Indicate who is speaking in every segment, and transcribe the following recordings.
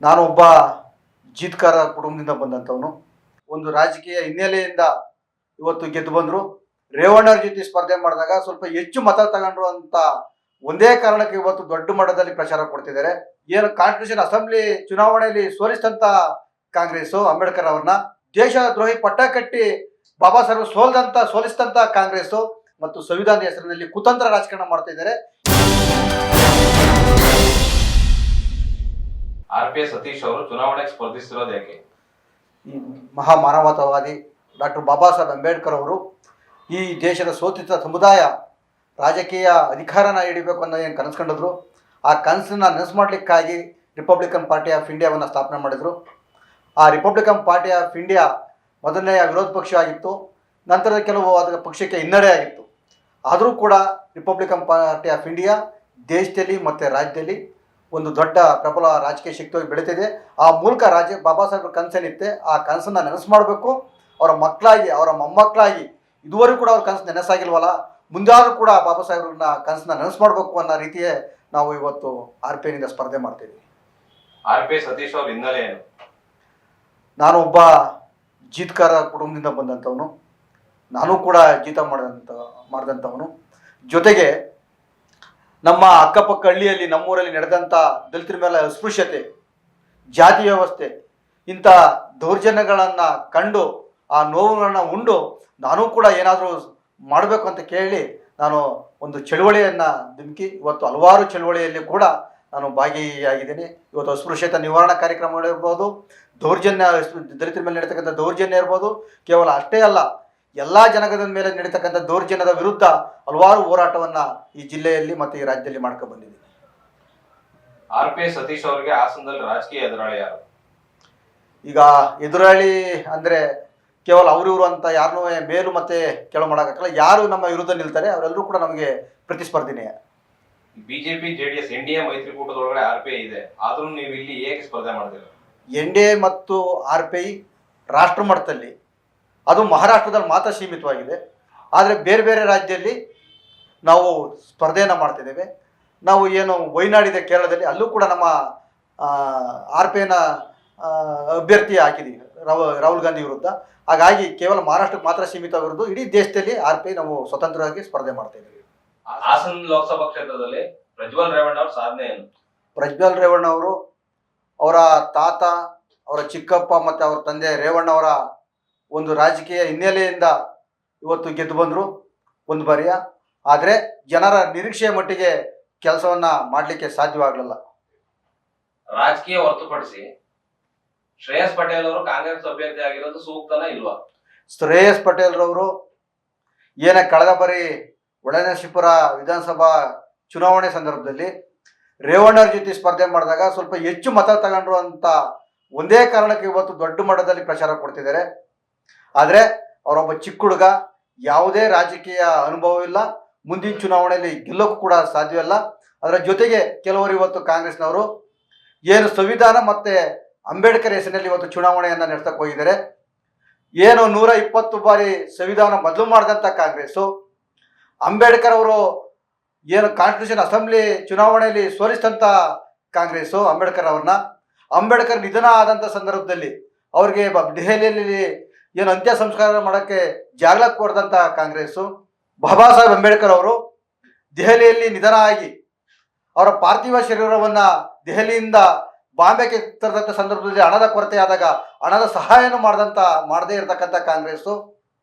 Speaker 1: ನಾನು ಒಬ್ಬ ಜೀತ್ಕಾರ ಕುಟುಂಬದಿಂದ ಬಂದಂಥವನು. ಒಂದು ರಾಜಕೀಯ ಹಿನ್ನೆಲೆಯಿಂದ ಇವತ್ತು ಗೆದ್ದು ಬಂದರು. ರೇವಣ್ಣರ ಜೊತೆ ಸ್ಪರ್ಧೆ ಮಾಡಿದಾಗ ಸ್ವಲ್ಪ ಹೆಚ್ಚು ಮತ ತಗೊಂಡ್ರು ಅಂತ ಒಂದೇ ಕಾರಣಕ್ಕೆ ಇವತ್ತು ದೊಡ್ಡ ಮಟ್ಟದಲ್ಲಿ ಪ್ರಚಾರ ಕೊಡ್ತಿದ್ದಾರೆ. ಏನು ಕಾನ್ಸ್ಟಿಟ್ಯೂಷನ್ ಅಸೆಂಬ್ಲಿ ಚುನಾವಣೆಯಲ್ಲಿ ಸೋಲಿಸಿದಂತ ಕಾಂಗ್ರೆಸ್ ಅಂಬೇಡ್ಕರ್ ಅವ್ರನ್ನ ದೇಶ ದ್ರೋಹಿ ಪಟ್ಟ ಕಟ್ಟಿ ಬಾಬಾ ಸಾಹೇಬ್ ಸೋಲಿಸಿದಂತ ಕಾಂಗ್ರೆಸ್ ಮತ್ತು ಸಂವಿಧಾನದ ಹೆಸರಿನಲ್ಲಿ ಕುತಂತ್ರ ರಾಜಕಾರಣ ಮಾಡ್ತಾ ಇದ್ದಾರೆ.
Speaker 2: RP ಸತೀಶ್ ಅವರು ಚುನಾವಣೆಗೆ ಸ್ಪರ್ಧಿಸಿರೋದು ಯಾಕೆ?
Speaker 1: ಈ ಮಹಾ ಮಾನವತಾವಾದಿ ಡಾಕ್ಟರ್ ಬಾಬಾ ಸಾಹೇಬ್ ಅಂಬೇಡ್ಕರ್ ಅವರು ಈ ದೇಶದ ಸೋತಿತ ಸಮುದಾಯ ರಾಜಕೀಯ ಅಧಿಕಾರನ ಹಿಡಿಬೇಕು ಅನ್ನೋ ಏನು ಕನಸು ಕಂಡಿದ್ರು. ಆ ಕನಸನ್ನ ನನಸು ಮಾಡಲಿಕ್ಕಾಗಿ ರಿಪಬ್ಲಿಕನ್ ಪಾರ್ಟಿ ಆಫ್ ಇಂಡಿಯಾವನ್ನು ಸ್ಥಾಪನೆ ಮಾಡಿದರು. ಆ ರಿಪಬ್ಲಿಕನ್ ಪಾರ್ಟಿ ಆಫ್ ಇಂಡಿಯಾ ಮೊದಲನೆಯ ವಿರೋಧ ಪಕ್ಷ ಆಗಿತ್ತು. ನಂತರದ ಕೆಲವು ಅದರ ಪಕ್ಷಕ್ಕೆ ಹಿನ್ನಡೆ ಆಗಿತ್ತು. ಆದರೂ ಕೂಡ ರಿಪಬ್ಲಿಕನ್ ಪಾರ್ಟಿ ಆಫ್ ಇಂಡಿಯಾ ದೇಶದಲ್ಲಿ ಮತ್ತು ರಾಜ್ಯದಲ್ಲಿ ಒಂದು ದೊಡ್ಡ ಪ್ರಬಲ ರಾಜಕೀಯ ಶಕ್ತಿಯಾಗಿ ಬೆಳೀತಿದೆ. ಆ ಮೂಲಕ ಬಾಬಾ ಸಾಹೇಬ್ರ ಕನಸೇನಿತ್ತೆ ಆ ಕನಸನ್ನು ನನಸು ಮಾಡಬೇಕು. ಅವರ ಮಕ್ಕಳಾಗಿ ಅವರ ಮೊಮ್ಮಕ್ಕಳಾಗಿ ಇದುವರೆಗೂ ಕೂಡ ಅವ್ರ ಕನಸು ನೆನಸಾಗಿಲ್ವಲ್ಲ, ಮುಂದಾದರೂ ಕೂಡ ಬಾಬಾ ಸಾಹೇಬ್ರನ್ನ ಕನಸನ್ನ ನೆನಸು ಮಾಡಬೇಕು ಅನ್ನೋ ರೀತಿಯೇ ನಾವು ಇವತ್ತು RP ನಿಂದ ಸ್ಪರ್ಧೆ ಮಾಡ್ತಿದ್ದೀವಿ.
Speaker 2: RP ಸತೀಶ್ ಅವ್ರ ಹಿನ್ನೆಲೆ ಏನು?
Speaker 1: ನಾನು ಒಬ್ಬ ಜೀತ್ಕಾರ ಕುಟುಂಬದಿಂದ ಬಂದಂಥವನು. ನಾನು ಕೂಡ ಜೀತ ಮಾಡಿದಂಥವನು. ಜೊತೆಗೆ ನಮ್ಮ ಅಕ್ಕಪಕ್ಕ ಹಳ್ಳಿಯಲ್ಲಿ ನಮ್ಮೂರಲ್ಲಿ ನಡೆದಂಥ ದಲಿತರ ಮೇಲೆ ಅಸ್ಪೃಶ್ಯತೆ, ಜಾತಿ ವ್ಯವಸ್ಥೆ, ಇಂಥ ದೌರ್ಜನ್ಯಗಳನ್ನು ಕಂಡು ಆ ನೋವುಗಳನ್ನು ಉಂಡು ನಾನು ಕೂಡ ಏನಾದರೂ ಮಾಡಬೇಕು ಅಂತ ಕೇಳಿ ನಾನು ಒಂದು ಚಳುವಳಿಯನ್ನು ಧುಮುಕಿ ಇವತ್ತು ಹಲವಾರು ಚಳುವಳಿಯಲ್ಲಿ ಕೂಡ ನಾನು ಭಾಗಿಯಾಗಿದ್ದೀನಿ. ಇವತ್ತು ಅಸ್ಪೃಶ್ಯತೆ ನಿವಾರಣಾ ಕಾರ್ಯಕ್ರಮಗಳಿರ್ಬೋದು, ದೌರ್ಜನ್ಯ ದಲಿತರ ಮೇಲೆ ನಡೀತಕ್ಕಂಥ ದೌರ್ಜನ್ಯ ಇರ್ಬೋದು, ಕೇವಲ ಅಷ್ಟೇ ಅಲ್ಲ ಎಲ್ಲ ಜನಾಂಗದ ಮೇಲೆ ನಡೀತಕ್ಕಂಥ ದೌರ್ಜನ್ಯದ ವಿರುದ್ಧ ಹಲವಾರು ಹೋರಾಟವನ್ನು ಈ ಜಿಲ್ಲೆಯಲ್ಲಿ ಮತ್ತು ಈ ರಾಜ್ಯದಲ್ಲಿ ಮಾಡ್ಕೊಂಡು ಬಂದಿದ್ದೀನಿ.
Speaker 2: RP ಸತೀಶ್ ಅವರಿಗೆ ಹಾಸನದಲ್ಲಿ ರಾಜಕೀಯ ಎದುರಾಳಿ ಯಾರು?
Speaker 1: ಈಗ ಎದುರಾಳಿ ಅಂದರೆ ಕೇವಲ ಅವ್ರಿವರು ಅಂತ ಯಾರನ್ನೂ ಮೇಲು ಮತ್ತೆ ಕೆಳ ಮಾಡೋಕ್ಕಾಗಲ್ಲ. ಯಾರು ನಮ್ಮ ವಿರುದ್ಧ ನಿಲ್ತಾರೆ ಅವರೆಲ್ಲರೂ ಕೂಡ ನಮಗೆ ಪ್ರತಿಸ್ಪರ್ಧಿನೇ.
Speaker 2: ಬಿಜೆಪಿ JDS NDA ಮೈತ್ರಿಕೂಟದೊಳಗಡೆ RPI ಇದೆ, ಆದ್ರೂ ನೀವು ಇಲ್ಲಿ ಹೇಗೆ ಸ್ಪರ್ಧೆ ಮಾಡ್ತೀರಾ?
Speaker 1: NDA ಮತ್ತು RPI ರಾಷ್ಟ್ರ ಮಟ್ಟದಲ್ಲಿ, ಅದು ಮಹಾರಾಷ್ಟ್ರದಲ್ಲಿ ಮಾತ್ರ ಸೀಮಿತವಾಗಿದೆ. ಆದರೆ ಬೇರೆ ಬೇರೆ ರಾಜ್ಯದಲ್ಲಿ ನಾವು ಸ್ಪರ್ಧೆಯನ್ನು ಮಾಡ್ತಿದ್ದೇವೆ. ನಾವು ಏನು ವೈನಾಡಿದೆ ಕೇರಳದಲ್ಲಿ, ಅಲ್ಲೂ ಕೂಡ ನಮ್ಮ RPIನ ಅಭ್ಯರ್ಥಿ ಹಾಕಿದ್ದೀವಿ ರಾಹುಲ್ ಗಾಂಧಿ ವಿರುದ್ಧ. ಹಾಗಾಗಿ ಕೇವಲ ಮಹಾರಾಷ್ಟ್ರಕ್ಕೆ ಮಾತ್ರ ಸೀಮಿತವಾಗಿರೋದು, ಇಡೀ ದೇಶದಲ್ಲಿ RPI ನಾವು ಸ್ವತಂತ್ರವಾಗಿ ಸ್ಪರ್ಧೆ ಮಾಡ್ತಾ ಇದ್ದೀವಿ.
Speaker 2: ಹಾಸನ ಲೋಕಸಭಾ ಕ್ಷೇತ್ರದಲ್ಲಿ ಪ್ರಜ್ವಲ್ ರೇವಣ್ಣ ಅವ್ರ ಸಾಧನೆ ಏನು?
Speaker 1: ಪ್ರಜ್ವಲ್ ರೇವಣ್ಣ ಅವರು ಅವರ ತಾತ, ಅವರ ಚಿಕ್ಕಪ್ಪ ಮತ್ತು ಅವರ ತಂದೆ ರೇವಣ್ಣ ಅವರ ಒಂದು ರಾಜಕೀಯ ಹಿನ್ನೆಲೆಯಿಂದ ಇವತ್ತು ಗೆದ್ದು ಬಂದರು ಒಂದು ಬಾರಿಯ. ಆದರೆ ಜನರ ನಿರೀಕ್ಷೆಯ ಮಟ್ಟಿಗೆ ಕೆಲಸವನ್ನ ಮಾಡಲಿಕ್ಕೆ ಸಾಧ್ಯವಾಗಲಿಲ್ಲ.
Speaker 2: ರಾಜಕೀಯ ಹೊರತುಪಡಿಸಿ ಶ್ರೇಯಸ್ ಪಟೇಲ್ ಅವರು ಕಾಂಗ್ರೆಸ್ ಅಭ್ಯರ್ಥಿ ಆಗಿರೋದು ಸೂಕ್ತನ ಇಲ್ವಾ?
Speaker 1: ಶ್ರೇಯಸ್ ಪಟೇಲ್ ರವರು ಕಳೆದ ಬಾರಿ ಒಳನರಸೀಪುರ ವಿಧಾನಸಭಾ ಚುನಾವಣೆ ಸಂದರ್ಭದಲ್ಲಿ ರೇವಣ್ಣರ ಜೊತೆ ಸ್ಪರ್ಧೆ ಮಾಡಿದಾಗ ಸ್ವಲ್ಪ ಹೆಚ್ಚು ಮತ ತಗೊಂಡ್ರು ಅಂತ ಒಂದೇ ಕಾರಣಕ್ಕೆ ಇವತ್ತು ದೊಡ್ಡ ಮಟ್ಟದಲ್ಲಿ ಪ್ರಚಾರ ಕೊಡ್ತಿದ್ದಾರೆ. ಆದರೆ ಅವರೊಬ್ಬ ಚಿಕ್ಕ ಹುಡುಗ, ಯಾವುದೇ ರಾಜಕೀಯ ಅನುಭವ ಇಲ್ಲ, ಮುಂದಿನ ಚುನಾವಣೆಯಲ್ಲಿ ಗೆಲ್ಲೋಕ್ಕೂ ಕೂಡ ಸಾಧ್ಯವಿಲ್ಲ. ಅದರ ಜೊತೆಗೆ ಕೆಲವರು ಇವತ್ತು ಕಾಂಗ್ರೆಸ್ನವರು ಏನು ಸಂವಿಧಾನ ಮತ್ತು ಅಂಬೇಡ್ಕರ್ ಹೆಸರಿನಲ್ಲಿ ಇವತ್ತು ಚುನಾವಣೆಯನ್ನು ನಡೆಸಕ್ಕೆ ಹೋಗಿದ್ದಾರೆ. ಏನು 120 ಬಾರಿ ಸಂವಿಧಾನ ಬದಲು ಮಾಡಿದಂಥ ಕಾಂಗ್ರೆಸ್ಸು, ಅಂಬೇಡ್ಕರ್ ಅವರು ಏನು ಕಾನ್ಸ್ಟಿಟ್ಯೂಷನ್ ಅಸೆಂಬ್ಲಿ ಚುನಾವಣೆಯಲ್ಲಿ ಸೋಲಿಸಿದಂಥ ಕಾಂಗ್ರೆಸ್ಸು ಅಂಬೇಡ್ಕರ್ ನಿಧನ ಆದಂಥ ಸಂದರ್ಭದಲ್ಲಿ ಅವ್ರಿಗೆ ದೆಹಲಿಯಲ್ಲಿ ಏನು ಅಂತ್ಯ ಸಂಸ್ಕಾರ ಮಾಡೋಕ್ಕೆ ಜಾಗ ಕೊಡದಂಥ ಕಾಂಗ್ರೆಸ್ಸು, ಬಾಬಾ ಸಾಹೇಬ್ ಅಂಬೇಡ್ಕರ್ ಅವರು ದೆಹಲಿಯಲ್ಲಿ ನಿಧನ ಆಗಿ ಅವರ ಪಾರ್ಥಿವ ಶರೀರವನ್ನು ದೆಹಲಿಯಿಂದ ಬಾಂಬೆಗೆ ತರದಂಥ ಸಂದರ್ಭದಲ್ಲಿ ಹಣದ ಕೊರತೆ ಆದಾಗ ಹಣದ ಸಹಾಯನೂ ಮಾಡದೇ ಇರತಕ್ಕಂಥ ಕಾಂಗ್ರೆಸ್ಸು,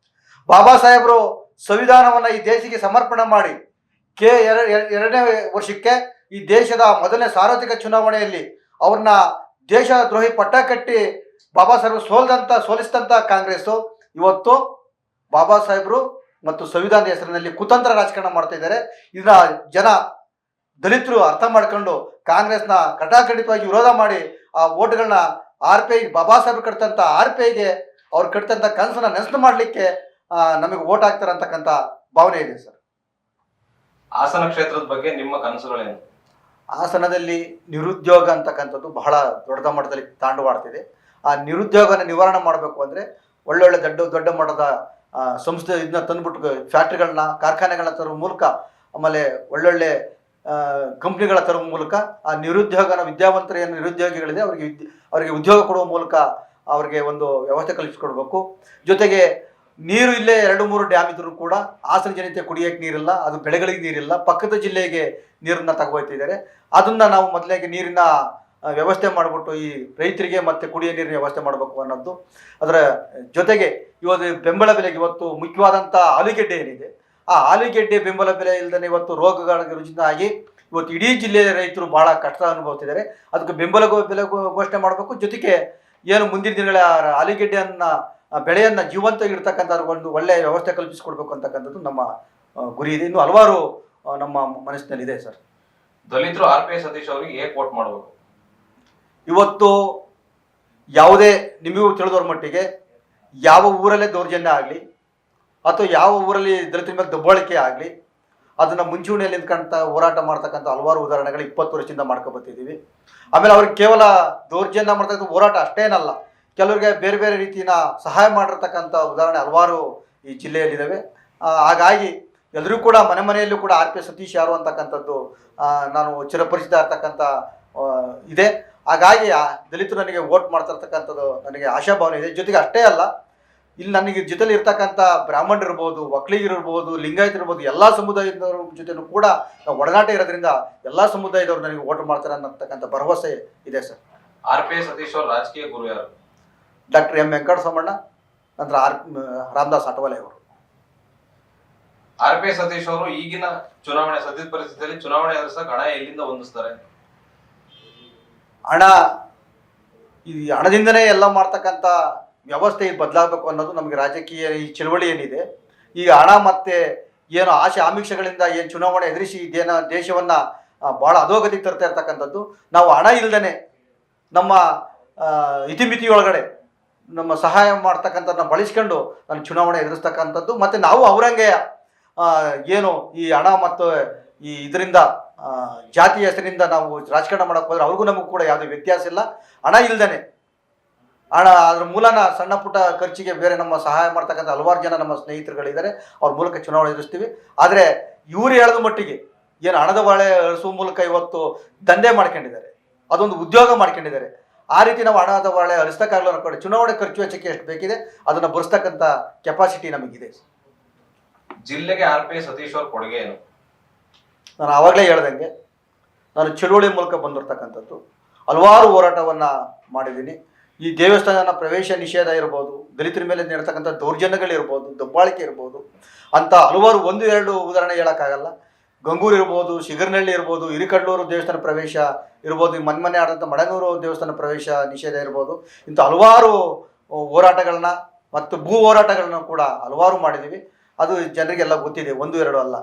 Speaker 1: ಬಾಬಾ ಸಾಹೇಬರು ಸಂವಿಧಾನವನ್ನು ಈ ದೇಶಕ್ಕೆ ಸಮರ್ಪಣೆ ಮಾಡಿ ಎರಡನೇ ವರ್ಷಕ್ಕೆ ಈ ದೇಶದ ಮೊದಲನೇ ಸಾರ್ವತ್ರಿಕ ಚುನಾವಣೆಯಲ್ಲಿ ಅವ್ರನ್ನ ದೇಶ ದ್ರೋಹಿ ಪಟ್ಟ ಕಟ್ಟಿ ಬಾಬಾ ಸಾಹೇಬರು ಸೋಲಿಸಿದಂಥ ಕಾಂಗ್ರೆಸ್ಸು ಇವತ್ತು ಬಾಬಾ ಸಾಹೇಬರು ಮತ್ತು ಸಂವಿಧಾನದ ಹೆಸರಿನಲ್ಲಿ ಕುತಂತ್ರ ರಾಜಕಾರಣ ಮಾಡ್ತಾ ಇದ್ದಾರೆ. ಇದನ್ನ ಜನ ದಲಿತರು ಅರ್ಥ ಮಾಡ್ಕೊಂಡು ಕಾಂಗ್ರೆಸ್ನ ಕಟಾಖಂಡಿತವಾಗಿ ವಿರೋಧ ಮಾಡಿ ಆ ಓಟ್ಗಳನ್ನ RPI ಬಾಬಾ ಸಾಹೇಬರು ಕಟ್ತಂಥ RPIಗೆ ಅವ್ರು ಕಟ್ತಂಥ ಕನಸನ್ನ ನೆನಸು ಮಾಡಲಿಕ್ಕೆ ನಮಗೆ ಓಟ್ ಹಾಕ್ತಾರೆ ಅಂತಕ್ಕಂಥ ಭಾವನೆ ಇದೆ ಸರ್.
Speaker 2: ಹಾಸನ ಕ್ಷೇತ್ರದ ಬಗ್ಗೆ ನಿಮ್ಮ ಕನಸುಗಳೇನು?
Speaker 1: ಹಾಸನದಲ್ಲಿ ನಿರುದ್ಯೋಗ ಅಂತಕ್ಕಂಥದ್ದು ಬಹಳ ದೊಡ್ಡ ಮಟ್ಟದಲ್ಲಿ ತಾಂಡವಾಡ್ತಿದೆ. ಆ ನಿರುದ್ಯೋಗನ ನಿವಾರಣೆ ಮಾಡಬೇಕು ಅಂದರೆ ಒಳ್ಳೊಳ್ಳೆ ದೊಡ್ಡ ಮಟ್ಟದ ಸಂಸ್ಥೆ ಇದನ್ನ ತಂದುಬಿಟ್ಟು ಫ್ಯಾಕ್ಟ್ರಿಗಳನ್ನ, ಕಾರ್ಖಾನೆಗಳನ್ನ ತರುವ ಮೂಲಕ, ಆಮೇಲೆ ಒಳ್ಳೊಳ್ಳೆ ಕಂಪ್ನಿಗಳ ತರುವ ಮೂಲಕ ಆ ವಿದ್ಯಾವಂತರ ಏನು ನಿರುದ್ಯೋಗಿಗಳಿದೆ ಅವರಿಗೆ ಉದ್ಯೋಗ ಕೊಡುವ ಮೂಲಕ ಅವರಿಗೆ ಒಂದು ವ್ಯವಸ್ಥೆ ಕಲ್ಪಿಸಿಕೊಡ್ಬೇಕು. ಜೊತೆಗೆ ನೀರು ಇಲ್ಲೇ 2-3 ಡ್ಯಾಮ್ ಇದ್ರೂ ಕೂಡ ಹಾಸನ ಜನತೆ ಕುಡಿಯೋಕ್ಕೆ ನೀರಿಲ್ಲ, ಅದು ಬೆಳೆಗಳಿಗೆ ನೀರಿಲ್ಲ, ಪಕ್ಕದ ಜಿಲ್ಲೆಗೆ ನೀರನ್ನ ತಗೋಯ್ತಿದ್ದಾರೆ. ಅದನ್ನ ನಾವು ಮೊದಲಿಗೆ ನೀರಿನ ವ್ಯವಸ್ಥೆ ಮಾಡಿಬಿಟ್ಟು ಈ ರೈತರಿಗೆ ಮತ್ತೆ ಕುಡಿಯೋ ನೀರಿನ ವ್ಯವಸ್ಥೆ ಮಾಡಬೇಕು ಅನ್ನೋದು. ಅದರ ಜೊತೆಗೆ ಇವತ್ತು ಬೆಂಬಲ ಬೆಲೆಗೆ ಇವತ್ತು ಮುಖ್ಯವಾದಂಥ ಆಲೂಗೆಡ್ಡೆ ಏನಿದೆ, ಆ ಆಲೂಗೆಡ್ಡೆ ಬೆಂಬಲ ಬೆಲೆ ಇಲ್ಲದೇ ಇವತ್ತು ರೋಗಗಳಿಗೆ ರುಜಿನಾಗಿ ಇವತ್ತು ಇಡೀ ಜಿಲ್ಲೆಯ ರೈತರು ಬಹಳ ಕಷ್ಟ ಅನುಭವಿಸಿದ್ದಾರೆ. ಅದಕ್ಕೆ ಬೆಂಬಲ ಬೆಲೆ ಘೋಷಣೆ ಮಾಡಬೇಕು. ಜೊತೆಗೆ ಏನು ಮುಂದಿನ ದಿನಗಳ ಆಲೂಗೆಡ್ಡೆಯನ್ನ ಬೆಳೆಯನ್ನ ಜೀವಂತ ಇಡ್ತಕ್ಕಂಥ ಒಂದು ಒಳ್ಳೆಯ ವ್ಯವಸ್ಥೆ ಕಲ್ಪಿಸಿಕೊಡ್ಬೇಕು ಅಂತಕ್ಕಂಥದ್ದು ನಮ್ಮ ಗುರಿ ಇದೆ. ಇನ್ನು ಹಲವಾರು ನಮ್ಮ ಮನಸ್ಸಿನಲ್ಲಿದೆ ಸರ್.
Speaker 2: ದಲಿತರು RP ಸತೀಶ್ ಅವರಿಗೆ ಹೇಗೆ ವೋಟ್ ಮಾಡಬೇಕು?
Speaker 1: ಇವತ್ತು ಯಾವುದೇ ನಿಮಗೂ ತಿಳಿದವ್ರ ಮಟ್ಟಿಗೆ ಯಾವ ಊರಲ್ಲೇ ದೌರ್ಜನ್ಯ ಆಗಲಿ ಅಥವಾ ಯಾವ ಊರಲ್ಲಿ ದಲಿತರ ಮೇಲೆ ದಬ್ಬಾಳಿಕೆ ಆಗಲಿ ಅದನ್ನು ಮುಂಚೂಣಿಯಲ್ಲಿ ನಿಂತ್ಕೊಂತ ಹೋರಾಟ ಮಾಡ್ತಕ್ಕಂಥ ಹಲವಾರು ಉದಾಹರಣೆಗಳು 20 ವರ್ಷದಿಂದ ಮಾಡ್ಕೊಬತ್ತಿದ್ದೀವಿ. ಆಮೇಲೆ ಅವ್ರಿಗೆ ಕೇವಲ ದೌರ್ಜನ್ಯ ಮಾಡ್ತಕ್ಕಂಥ ಹೋರಾಟ ಅಷ್ಟೇನಲ್ಲ, ಕೆಲವರಿಗೆ ಬೇರೆ ಬೇರೆ ರೀತಿಯ ಸಹಾಯ ಮಾಡಿರ್ತಕ್ಕಂಥ ಉದಾಹರಣೆ ಹಲವಾರು ಈ ಜಿಲ್ಲೆಯಲ್ಲಿದ್ದಾವೆ. ಹಾಗಾಗಿ ಎಲ್ಲರೂ ಕೂಡ ಮನೆಯಲ್ಲೂ ಕೂಡ RP ಸತೀಶ್ ಯಾರು ಅಂತಕ್ಕಂಥದ್ದು ನಾನು ಚಿರಪರಿಚಿತ ಇರ್ತಕ್ಕಂಥ ಇದೆ. ಹಾಗಾಗಿ ದಲಿತರು ನನಗೆ ವೋಟ್ ಮಾಡ್ತಿರ್ತಕ್ಕಂಥದ್ದು ನನಗೆ ಆಶಾಭಾವನೆ ಇದೆ. ಜೊತೆಗೆ ಅಷ್ಟೇ ಅಲ್ಲ, ಇಲ್ಲಿ ನನಗೆ ಜೊತೆಲಿ ಇರ್ತಕ್ಕಂಥ ಬ್ರಾಹ್ಮಣರಿರ್ಬೋದು, ಒಕ್ಕಲಿಗರಿರ್ಬೋದು, ಲಿಂಗಾಯತರಿರ್ಬೋದು, ಎಲ್ಲ ಸಮುದಾಯದವ್ರ ಜೊತೆನೂ ಕೂಡ ಒಡನಾಟ ಇರೋದ್ರಿಂದ ಎಲ್ಲ ಸಮುದಾಯದವರು ನನಗೆ ವೋಟ್ ಮಾಡ್ತಾರೆ ಅನ್ನತಕ್ಕಂಥ ಭರವಸೆ ಇದೆ ಸರ್.
Speaker 2: RP ಸತೀಶ್ ಅವ್ರ ರಾಜಕೀಯ ಗುರು ಯಾರು?
Speaker 1: ಡಾಕ್ಟರ್ M ವೆಂಕಟಸ್ವಾಮಣ್ಣ, ನಂತರ ರಾಮದಾಸ್ ಅಟವಾಲೆ ಅವರು.
Speaker 2: RP ಸತೀಶ್ ಅವರು ಈಗಿನ ಚುನಾವಣೆ ಸದ್ಯದ ಪರಿಸ್ಥಿತಿಯಲ್ಲಿ ಚುನಾವಣೆ ಎದುರಿಸಕ್ಕೆ ಹಣ ಎಲ್ಲಿಂದ ಹೊಂದಿಸ್ತಾರೆ?
Speaker 1: ಈ ಹಣದಿಂದನೇ ಎಲ್ಲ ಮಾಡ್ತಕ್ಕಂಥ ವ್ಯವಸ್ಥೆ ಬದಲಾಗಬೇಕು ಅನ್ನೋದು ನಮಗೆ ರಾಜಕೀಯ ಈ ಚಳವಳಿ ಏನಿದೆ. ಈಗ ಹಣ ಮತ್ತೆ ಏನು ಆಶೆ ಆಮಿಷಗಳಿಂದ ಏನು ಚುನಾವಣೆ ಎದುರಿಸಿ ದೇಶವನ್ನು ಭಾಳ ಅಧೋಗತಿಗೆ ತರ್ತಾ ಇರ್ತಕ್ಕಂಥದ್ದು. ನಾವು ಹಣ ಇಲ್ದೇ ನಮ್ಮ ಇತಿಮಿತಿಯೊಳಗಡೆ ನಮ್ಮ ಸಹಾಯ ಮಾಡ್ತಕ್ಕಂಥದ್ದನ್ನ ಬಳಸ್ಕೊಂಡು ನಾನು ಚುನಾವಣೆ ಎದುರಿಸ್ತಕ್ಕಂಥದ್ದು. ಮತ್ತು ನಾವು ಅವರಂಗೆ ಏನು ಈ ಹಣ ಮತ್ತು ಈ ಇದರಿಂದ ಜಾತಿ ಹೆಸರಿನಿಂದ ನಾವು ರಾಜಕಾರಣ ಮಾಡೋಕೆ ಹೋದ್ರೆ ಅವ್ರಿಗೂ ನಮಗೂ ಕೂಡ ಯಾವುದೇ ವ್ಯತ್ಯಾಸ ಇಲ್ಲ. ಹಣ ಇಲ್ದೇ ಅದ್ರ ಮೂಲನ ಸಣ್ಣ ಪುಟ್ಟ ಖರ್ಚಿಗೆ ಬೇರೆ ನಮ್ಮ ಸಹಾಯ ಮಾಡ್ತಕ್ಕಂಥ ಹಲವಾರು ಜನ ನಮ್ಮ ಸ್ನೇಹಿತರುಗಳಿದ್ದಾರೆ, ಅವ್ರ ಮೂಲಕ ಚುನಾವಣೆ ಎದುರಿಸ್ತೀವಿ. ಆದರೆ ಇವರು ಹೇಳದ ಮಟ್ಟಿಗೆ ಏನು ಹಣದ ಬಾಳೆ ಅಳಿಸುವ ಮೂಲಕ ಇವತ್ತು ದಂಧೆ ಮಾಡ್ಕೊಂಡಿದ್ದಾರೆ, ಅದೊಂದು ಉದ್ಯೋಗ ಮಾಡ್ಕೊಂಡಿದ್ದಾರೆ. ಆ ರೀತಿ ನಾವು ಹಣದ ಬಾಳೆ ಅಳಿಸ್ತಕ್ಕಾಗಲ್ಲ ಅನ್ಕೊಂಡು ಚುನಾವಣೆ ಖರ್ಚು ವೆಚ್ಚಕ್ಕೆ ಎಷ್ಟು ಬೇಕಿದೆ ಅದನ್ನು ಬರೆಸ್ತಕ್ಕಂಥ ಕೆಪಾಸಿಟಿ ನಮಗಿದೆ.
Speaker 2: ಜಿಲ್ಲೆಗೆ RP ಸತೀಶ್ ಅವ್ರ ಕೊಡುಗೆ ಏನು?
Speaker 1: ನಾನು ಆವಾಗಲೇ ಹೇಳ್ದಂಗೆ ನಾನು ಚಳುವಳಿ ಮೂಲಕ ಬಂದಿರ್ತಕ್ಕಂಥದ್ದು, ಹಲವಾರು ಹೋರಾಟವನ್ನು ಮಾಡಿದ್ದೀನಿ. ಈ ದೇವಸ್ಥಾನ ಪ್ರವೇಶ ನಿಷೇಧ ಇರ್ಬೋದು, ದಲಿತರ ಮೇಲೆ ನೀಡ್ತಕ್ಕಂಥ ದೌರ್ಜನ್ಯಗಳಿರ್ಬೋದು, ದಬ್ಬಾಳಿಕೆ ಇರ್ಬೋದು ಅಂತ ಹಲವಾರು 1-2 ಉದಾಹರಣೆ ಹೇಳೋಕ್ಕಾಗಲ್ಲ. ಗಂಗೂರು ಇರ್ಬೋದು, ಶಿಗರ್ನಹಳ್ಳಿ ಇರ್ಬೋದು, ಹಿರಿಕಡ್ಲೂರು ದೇವಸ್ಥಾನ ಪ್ರವೇಶ ಇರ್ಬೋದು, ಮೊನ್ನೆ ಆದಂಥ ಮಡನೂರು ದೇವಸ್ಥಾನ ಪ್ರವೇಶ ನಿಷೇಧ ಇರ್ಬೋದು. ಇಂಥ ಹಲವಾರು ಹೋರಾಟಗಳನ್ನ ಮತ್ತು ಭೂ ಹೋರಾಟಗಳನ್ನ ಕೂಡ ಹಲವಾರು ಮಾಡಿದ್ದೀವಿ. ಅದು ಜನರಿಗೆಲ್ಲ ಗೊತ್ತಿದೆ, 1-2 ಅಲ್ಲ.